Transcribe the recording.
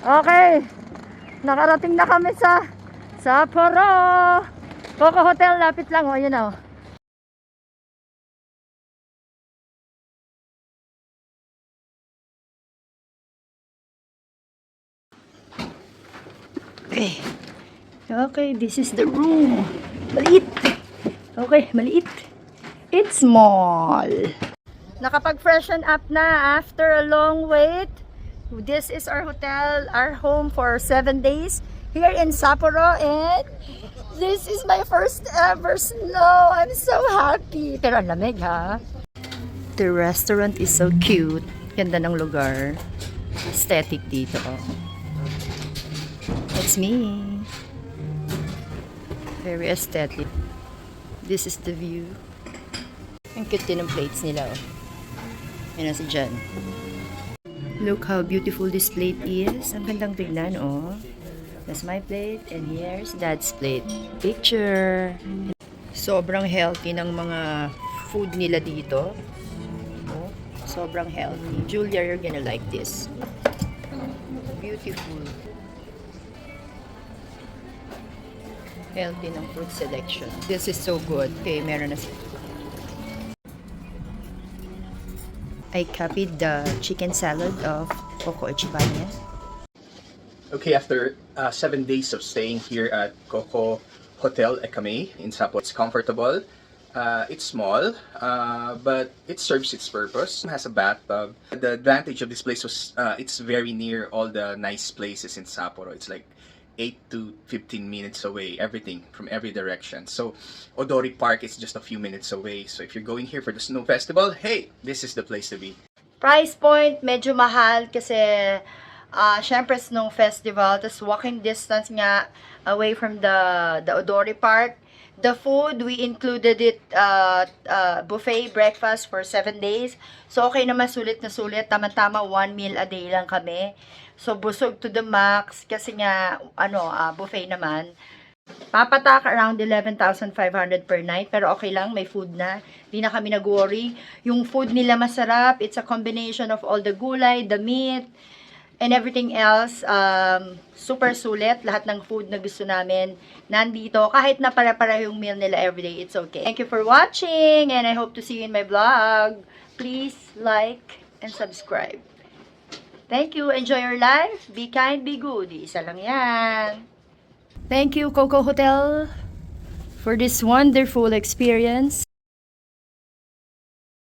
Okay, nakarating na kami sa Sapporo Coco Hotel. Lapit lang, oh, yun oh. Okay. Okay, this is the room. Maliit. Okay, maliit. It's small. Nakapag-freshen up na after a long wait. This is our hotel, our home for 7 days here in Sapporo, and this is my first ever snow. I'm so happy. Pero ang lamig, ha? The restaurant is so cute. Ganda ng lugar. Aesthetic dito, oh. It's me. Very aesthetic. This is the view. Ang cute din ng plates nila, oh. Yan na si Jan. Look how beautiful this plate is. Ang gandang tignan, oh. That's my plate, and here's Dad's plate. Picture. Sobrang healthy ng mga food nila dito. Oh, sobrang healthy. Julia, you're gonna like this. Beautiful. Healthy ng food selection. This is so good. Okay, meron na siya. I copied the chicken salad of Coco Echibania. Okay, after 7 days of staying here at Coco Hotel Ekame in Sapporo, it's comfortable. It's small, but it serves its purpose. It has a bathtub. The advantage of this place was it's very near all the nice places in Sapporo. It's like 8 to 15 minutes away, everything from every direction. So Odori Park is just a few minutes away. So if you're going here for the snow festival, hey, this is the place to be. Price point, medyo mahal kasi syempre snow festival, tapos walking distance nga away from the Odori Park. The food, we included it buffet breakfast for 7 days. So okay naman, sulit na sulit. Tama-tama 1 meal a day lang kami. So busog to the max kasi nga buffet naman. Papatak around 11,500 per night, pero okay lang, may food na. Di na kami nag-worry. Yung food nila masarap. It's a combination of all the gulay, the meat, and everything else. Super sulit. Lahat ng food na gusto namin nandito. Kahit na pare-pareho yung meal nila everyday, it's okay. Thank you for watching, and I hope to see you in my vlog. Please like and subscribe. Thank you. Enjoy your life. Be kind, be good. Isa lang yan. Thank you, Coco Hotel, for this wonderful experience.